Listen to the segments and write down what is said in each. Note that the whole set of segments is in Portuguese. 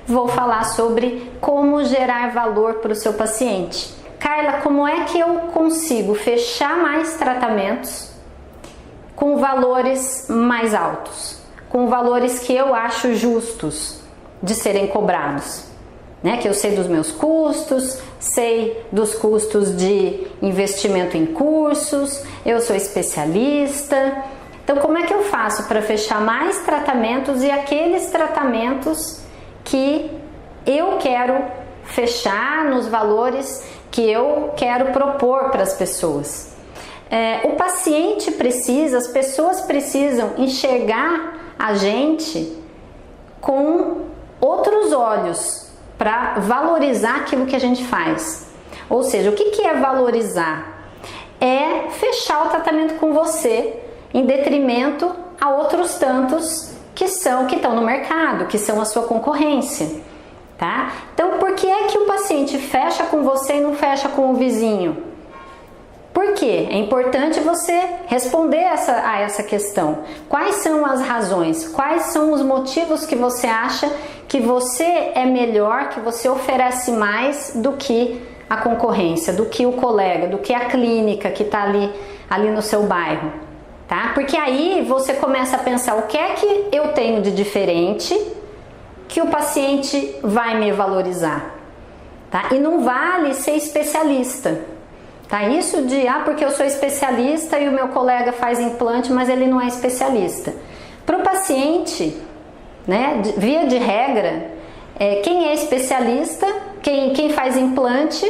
vou falar sobre como gerar valor para o seu paciente. Carla, como é que eu consigo fechar mais tratamentos com valores mais altos, com valores que eu acho justos de serem cobrados, né? Que eu sei dos meus custos, sei dos custos de investimento em cursos, eu sou especialista. Então, como é que eu faço para fechar mais tratamentos e aqueles tratamentos que eu quero fechar nos valores que eu quero propor para as pessoas? O paciente precisa, as pessoas precisam enxergar a gente com outros olhos para valorizar aquilo que a gente faz. Ou seja, o que é valorizar? É fechar o tratamento com você em detrimento a outros tantos que estão no mercado, que são a sua concorrência, tá? Então, por que é que o paciente fecha com você e não fecha com o vizinho? Por quê? É importante você responder a essa questão. Quais são as razões? Quais são os motivos que você acha que você é melhor, que você oferece mais do que a concorrência, do que o colega, do que a clínica que está ali no seu bairro? Tá? Porque aí você começa a pensar o que é que eu tenho de diferente que o paciente vai me valorizar. Tá? E não vale ser especialista. Tá? Isso de, porque eu sou especialista e o meu colega faz implante, mas ele não é especialista. Para o paciente, né, via de regra, quem é especialista, quem faz implante,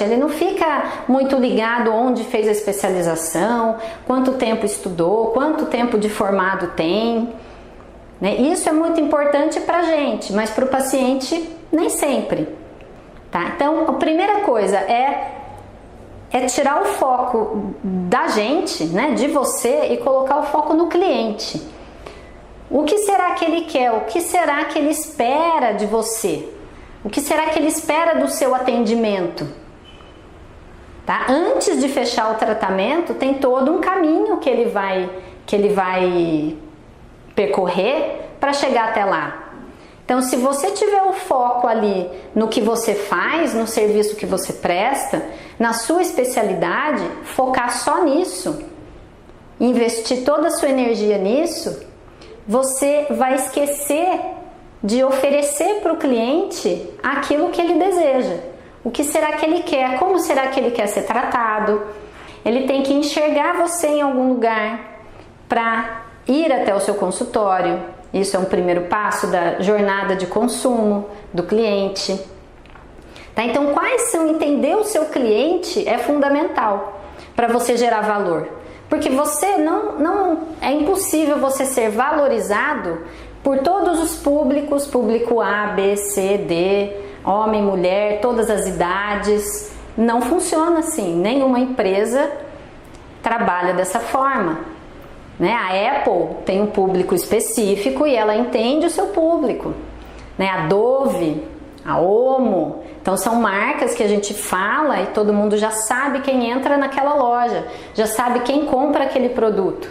ele não fica muito ligado onde fez a especialização, quanto tempo estudou, quanto tempo de formado tem, né? Isso é muito importante para a gente, mas para o paciente nem sempre, tá? Então, a primeira coisa é tirar o foco da gente, né, de você, e colocar o foco no cliente. O que será que ele quer? O que será que ele espera de você? O que será que ele espera do seu atendimento? Tá? Antes de fechar o tratamento, tem todo um caminho que ele vai percorrer para chegar até lá. Então, se você tiver o foco ali no que você faz, no serviço que você presta, na sua especialidade, focar só nisso, investir toda a sua energia nisso, você vai esquecer de oferecer para o cliente aquilo que ele deseja. O que será que ele quer? Como será que ele quer ser tratado? Ele tem que enxergar você em algum lugar para ir até o seu consultório. Isso é um primeiro passo da jornada de consumo do cliente. Tá? Então, entender o seu cliente é fundamental para você gerar valor. Porque você não é impossível você ser valorizado por todos os públicos, público A, B, C, D, homem, mulher, todas as idades. Não funciona assim. Nenhuma empresa trabalha dessa forma. Né? A Apple tem um público específico e ela entende o seu público. Né? A Dove, a Omo, então são marcas que a gente fala e todo mundo já sabe quem entra naquela loja, já sabe quem compra aquele produto.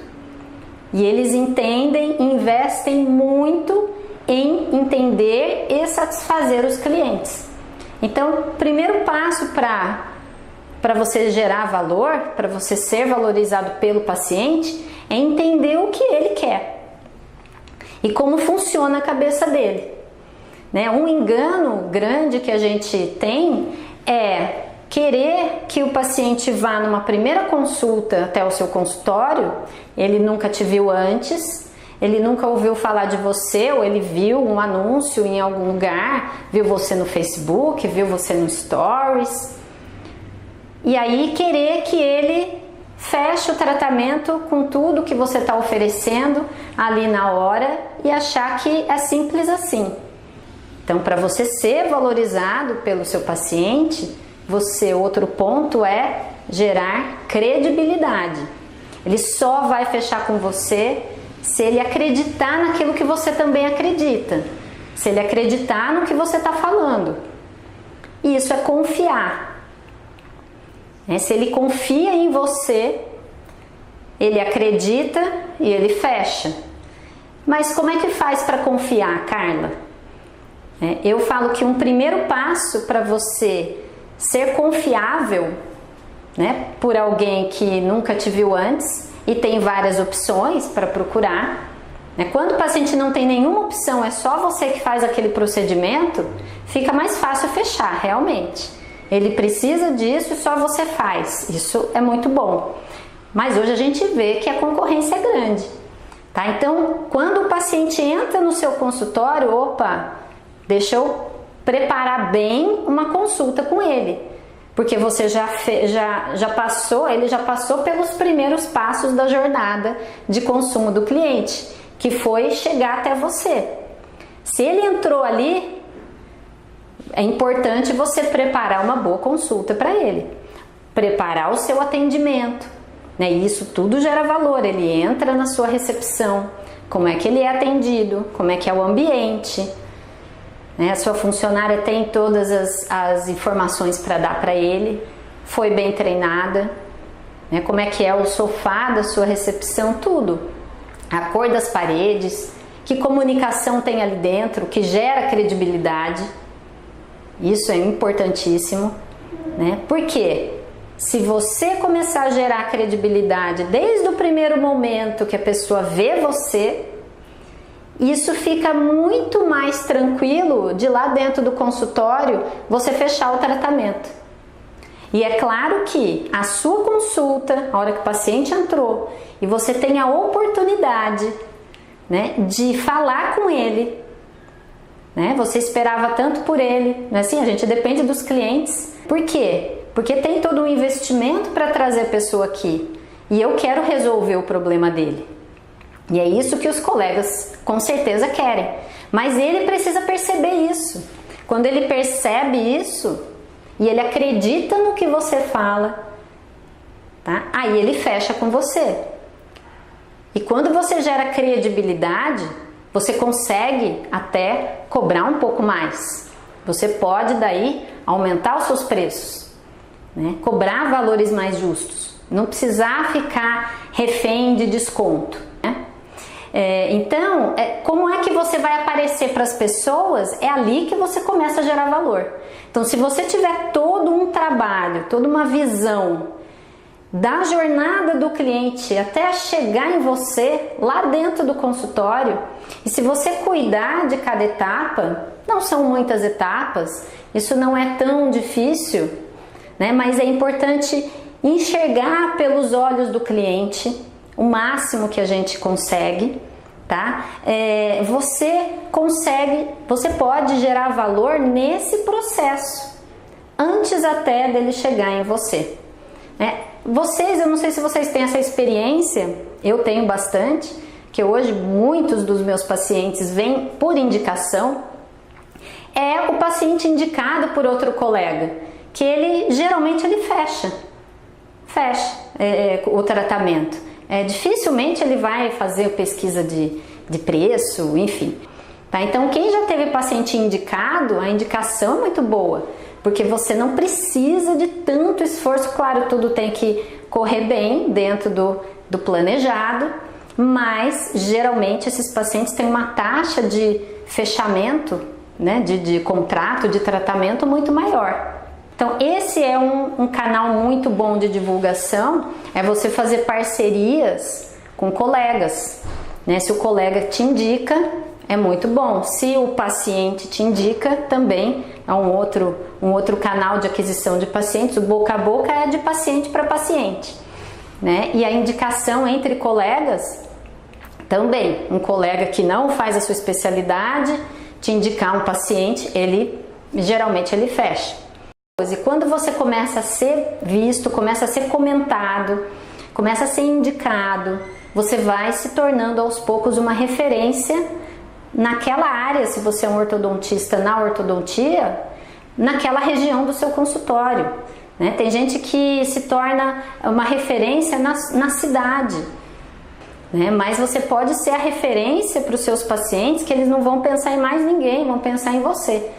E eles entendem, investem muito em entender e satisfazer os clientes. Então, o primeiro passo para você gerar valor, para você ser valorizado pelo paciente, é entender o que ele quer e como funciona a cabeça dele. Né? Um engano grande que a gente tem é querer que o paciente vá numa primeira consulta até o seu consultório, ele nunca te viu antes, ele nunca ouviu falar de você, ou ele viu um anúncio em algum lugar, viu você no Facebook, viu você no Stories, e aí querer que ele feche o tratamento com tudo que você está oferecendo ali na hora e achar que é simples assim. Então, para você ser valorizado pelo seu paciente, outro ponto é gerar credibilidade. Ele só vai fechar com você se ele acreditar naquilo que você também acredita, se ele acreditar no que você está falando. E isso é confiar. Se ele confia em você, ele acredita e ele fecha. Mas como é que faz para confiar, Carla? Eu falo que um primeiro passo para você ser confiável, né, por alguém que nunca te viu antes e tem várias opções para procurar, né? Quando o paciente não tem nenhuma opção, é só você que faz aquele procedimento, fica mais fácil fechar, realmente. Ele precisa disso e só você faz. Isso é muito bom. Mas hoje a gente vê que a concorrência é grande, tá? Então, quando o paciente entra no seu consultório, opa, deixa eu preparar bem uma consulta com ele, porque você já passou pelos primeiros passos da jornada de consumo do cliente, que foi chegar até você. Se ele entrou ali, é importante você preparar uma boa consulta para ele, preparar o seu atendimento, né? Isso tudo gera valor. Ele entra na sua recepção, como é que ele é atendido, como é que é o ambiente, né? A sua funcionária tem todas as informações para dar para ele, foi bem treinada, né? Como é que é o sofá da sua recepção, tudo, a cor das paredes, que comunicação tem ali dentro, que gera credibilidade. Isso é importantíssimo, né? Porque se você começar a gerar credibilidade desde o primeiro momento que a pessoa vê você, isso fica muito mais tranquilo de lá dentro do consultório você fechar o tratamento. E é claro que a sua consulta, a hora que o paciente entrou, e você tem a oportunidade, né, de falar com ele, né? Você esperava tanto por ele, né? Assim, a gente depende dos clientes. Por quê? Porque tem todo um investimento para trazer a pessoa aqui e eu quero resolver o problema dele. E é isso que os colegas com certeza querem. Mas ele precisa perceber isso. Quando ele percebe isso e ele acredita no que você fala, tá? Aí ele fecha com você. E quando você gera credibilidade, você consegue até cobrar um pouco mais. Você pode daí aumentar os seus preços, né? Cobrar valores mais justos. Não precisar ficar refém de desconto, né? Então, como é que você vai aparecer para as pessoas? É ali que você começa a gerar valor. Então, se você tiver todo um trabalho, toda uma visão da jornada do cliente até chegar em você lá dentro do consultório, e se você cuidar de cada etapa, não são muitas etapas, isso não é tão difícil, né? Mas é importante enxergar pelos olhos do cliente o máximo que a gente consegue, tá? Você pode gerar valor nesse processo, antes até dele chegar em você, né? Eu não sei se vocês têm essa experiência, eu tenho bastante, que hoje muitos dos meus pacientes vêm por indicação. É o paciente indicado por outro colega, que geralmente ele fecha o tratamento. Dificilmente ele vai fazer pesquisa de preço, enfim. Tá? Então, quem já teve paciente indicado, a indicação é muito boa, porque você não precisa de tanto esforço. Claro, tudo tem que correr bem dentro do planejado, mas geralmente esses pacientes têm uma taxa de fechamento, né, de contrato, de tratamento muito maior. Então, esse é um canal muito bom de divulgação, é você fazer parcerias com colegas, né? Se o colega te indica, é muito bom. Se o paciente te indica, também é um outro canal de aquisição de pacientes. O boca a boca é de paciente para paciente, né? E a indicação entre colegas também. Um colega que não faz a sua especialidade te indicar um paciente, geralmente ele fecha. E quando você começa a ser visto, começa a ser comentado, começa a ser indicado, você vai se tornando aos poucos uma referência naquela área. Se você é um ortodontista na ortodontia, naquela região do seu consultório, né? Tem gente que se torna uma referência na cidade, né? Mas você pode ser a referência para os seus pacientes, que eles não vão pensar em mais ninguém, vão pensar em você,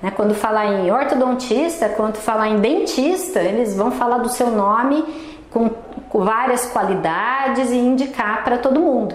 né? Quando falar em ortodontista, quando falar em dentista, eles vão falar do seu nome com várias qualidades e indicar para todo mundo.